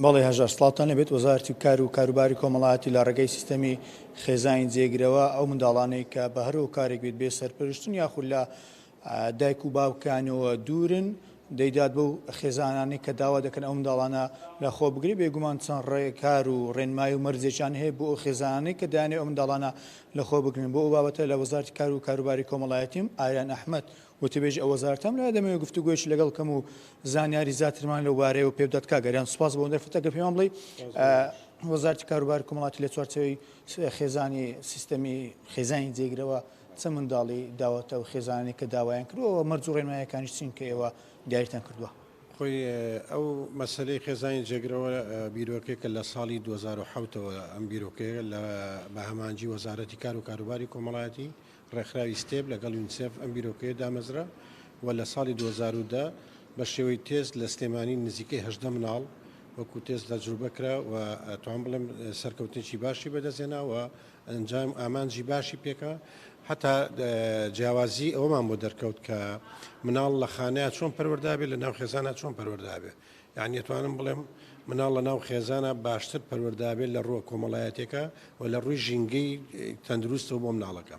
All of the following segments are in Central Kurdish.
بەڵێ هەژار سڵاتان لەبێت وەزارەتی کار و کاروباری کۆمەڵایەتی لە ڕێگەی سیستەمی خێزانی جێگرەوە ئەو منداڵانەی کە بە هەرەوە کارێک بێت بێ سەرپەرشتن یاخود لە دایک و باوکانەوە دوورن دەیدات بەو خێزانانی کە داوا دەکەن ئەو منداڵانە لە خۆ بگری بێگومان چەند ڕێکار و ڕێنمایی و مەرجێکیان هەیە بۆ ئەو خێزانانەی کە دایانێ ئەو منداڵانە لە خۆ بگرن بۆ ئەو بابەتە لە وەزارەتی کار و کاروباری کۆمەڵایەتیم ئاریان ئەحمەد وتبێژ ئەو وەزارەتەم لە دەمەوێت گفتوگویەکی لەگەڵ کەم و زانیاری زیاترمان لەو بارەیەوە پێ بدات کاگەریان سوپاس بۆ دەرفەتە گە پێمان بڵێ وەزارەتی کاروباری کۆمەڵایەتی لە چوارچەوەی خێزانی سیستەمی خێزانی جێگرەوە چە منداڵی داوەتە و خێزانانی کە داوایان کردووە مەرج و ڕێنماییەکانی چین کە ئێوە دیاریتان کردووە. خۆی ئەو مەسلەی خێزانی جێگرەوە بیرۆکێکە لە ساڵی 2007ەوە ئەم بیرۆکەیە لە بە هەمانجی وەزارەتی کار و کاروباری کۆمەڵایەتی ڕێکخراوی ستێب لەگەڵ یونیسف ئەم بیرۆکەیە دامەزرا و لە ساڵی 2010 بە شێوەی تێست لە سلێمانی نزیکەی 18 مناڵ وەکو تێست دەجروبەکرا و توان بڵێم سەرکەوتنێکی باشی بەدەستێنا و ئەنجام ئامانجی باشی پێکە حتا جیاوازی ئەومان بۆ دەرکەوت کە مناڵ لە خانەیە چۆن پەروەردابێت لە ناو خێزانە چۆن پەروەردابێت یعنی توانم بڵێم مناڵ لە ناو خێزانە باشتر پەروەردابێت لە ڕووە کۆمەڵایەتێکە و لە ڕووی ژینگەی تەندروستەوە بۆ مناڵەکە.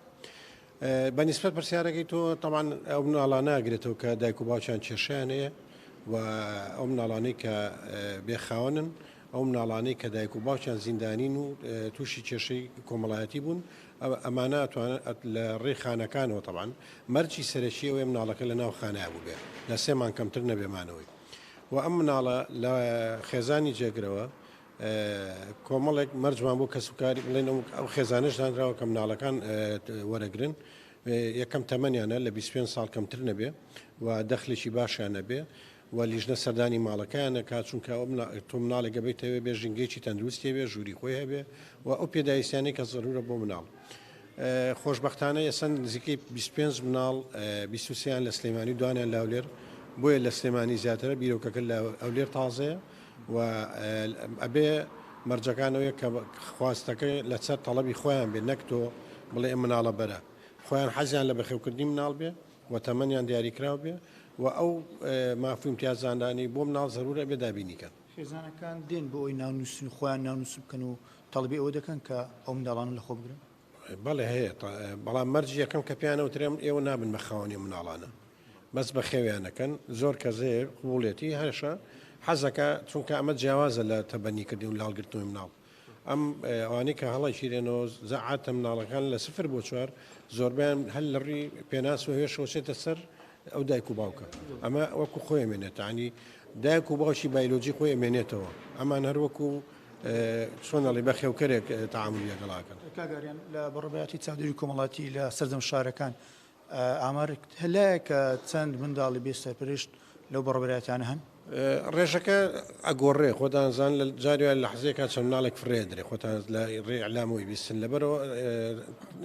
بەنسبەت پرسیارەکەی تۆ تەمان ئەو مناڵانە ئەگرێتەوە کە دایک و باوکیان کێشیان هەیە و ئەو مناڵانەی کە بێخاوەنن ئەو مناڵانەی کە دایک و باوکیان زیندانین و تووشی کێشەی کۆمەڵایەتی بوون ئەمانە لە ڕێی خانەکانەوە تەبان مەرجی سەرەکی ئەوەیە مناڵەکە لە ناو خانەیە بوو بێ لە سێمان کەمتر نەبێمانەوەی و ئەم مناڵە لە خێزانی جێگرەوە کۆمەڵێک مەرجمان بۆ کەسوکاری بڵێن ئەو خێزانش دانراوە کە مناڵەکان وەرەگرن یەکەم تەمەنیانە لە 25 ساڵ کەمتر نەبێ و دەخلێکی باشیان نەبێ و لیژنە سەردانی ماڵەکەیانە کا چونکە تۆ مناڵێک گەبێتەوێ بێ ژینگەیەکی تەندروستی بێ ژووری خۆی هەبێ و ئەو پێداویستیانەی کە زەرورە بۆ مناڵ. خۆشبەختانە ئێستا نزیکەی 25 مناڵ 23یان لە سلێمانی دوانیان لاولێر بۆیە لە سلێمانی زیاترە بیرۆکەکە لە ئەولێر تازەیە و ئەبێ مەرجەکانەوەی کە خواستەکەی لەسەر تەڵەبی خۆیان بێ نەک تۆ بڵێ ئەم مناڵە بەرە خۆیان حەزیان لە بەخێوکردنی مناڵ بێ و تەمەنیان دیاریکرااو بێ و ئەو مافی امتیازاندانی بۆ مناڵ زەرورە بێ دابینیکەن. خێزانەکان دێن بۆ ئەوی ناونووسن خۆیان ناونووس بکەن و تەڵبی ئەوە دەکەن کە ئەو منداڵان لە خۆ بگرن. بەڵێ هەیە بەڵام مەرجی یەکەم کە پیانەوترێم ئێوە نابن بە خاوەنی مناڵانە بەس بە خێویانەکەن زۆر کەزەیە قوڵێتی هەرشە حەزەکە چونکە ئەمە جیاوازە لە تەبەنیکردی و لاڵگرتنەوەی مناڵ ئەم ئەوانەی کە هەڵی شیرێنەوە زەعاتە مناڵەکان لە 0 بۆ 4 زۆربیان هەل لە ڕووی پێناس و هێشەوەچێتە سەر ئەو دایک و باوکە ئەمە وەکو خۆی ئەمێنێت عنی دایک و باوکی بایلۆجی خۆی ئەمێنێتەوە ئەمان هەر وەکو چۆنەڵی بە خێوکەرێک تەعاملی لەگەڵاکەن. کاگەریان لە بەڕێبەتی چاودێری کۆمەڵاتی لە سەردەم شارەکان ئامار هەلایە کە چەند منداڵی بێ سەرپەرشت لەو بەڕێبەتیانە هەن ڕێژەکە ئەگۆڕێ خۆتانزان لە جاریان لە حزێکا چەند مناڵێک فرێدرێ خۆتان لە ڕێ ئەعلامەوەی بیستن لەبەرەوە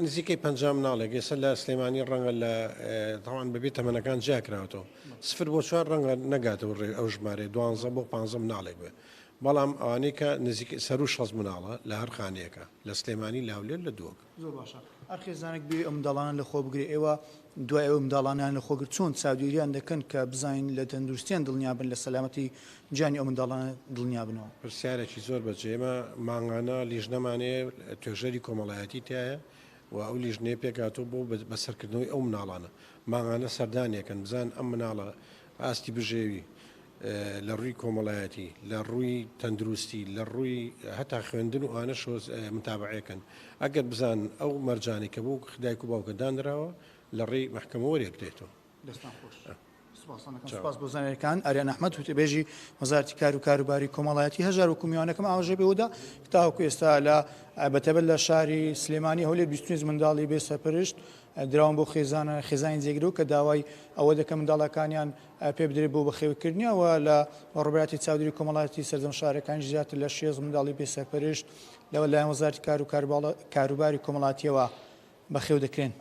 نزیکەی 50 مناڵێک ێستا لە سلێمانی ڕەنگە لە تاوان بەبێت تەمەنەکان جیاکراوەتەوە 0 بۆ 4 ڕەنگە نەگاتەوە ڕێ ئەو ژمارە 12 بۆ 15 مناڵێک بێ بەڵام ئەوانەی کە نزیک سەر و 6 مناڵە لە هەر خانەیەەکە لە سلێمانی لاولێر لە دووەک. زۆر باشە هەر خێزانێک بێ ئەو منداڵانە لە خۆ بگرێ ئێوە دوای ئەو منداڵانیان لە خۆگر چۆن چاودێریان دەکەن کە بزانین لە تەندروستیان دڵنیابن لە سەلامەتی جانی ئەو منداڵانە دڵنیابنەوە. پرسیارێکی زۆر بەجێمە ماڵانە لیژنەمانەیە توێژەری کۆمەڵایەتی تایە و ئەو لیژنەیە پێکاتۆ بۆ بەسەرکردنەوەی ئەو مناڵانە ماڵانە سەردانیەکەن بزان ئەم مناڵە ئاستی بژێوی لە ڕووی کۆمەڵایەتی لە ڕووی تەندروستی لە ڕووی هەتا خوێندن و ئانە شۆ متابعەکەن ئەگەر بزان ئەو مەرجانی کە بۆ دایک و باوکە دانراوە لە ڕێی مەحکەمە وەرێک دێتەوە. دەستان خۆش سپاس بۆ زانەکان ئاریان ئەحمەد وتێبێژی وەزارەتی کار و کاروباری کۆمەڵایەتی هەژار و کومیوانەکەم ئاژێ بێوەدا تاوەکو ئێستا لە بەتەبەت لە شاری سلێمانی هەولێر 25 منداڵی بێ سەرپەرشت دراون بۆ خێزانی جێگرەوە کە داوای ئەوە دەکە منداڵەکانیان پێ بدرێت بۆ بەخێوکردنیەوە لە ڕۆبەتی چاودێری کۆمەڵایەتی سەردەم شارەکانی زیاتر لە 6 منداڵی بێ سەرپەرشت لەوە لایەن وەزارەتی کار و کاروباری کۆمەڵایەتیەوە بەخێو دەکرێن.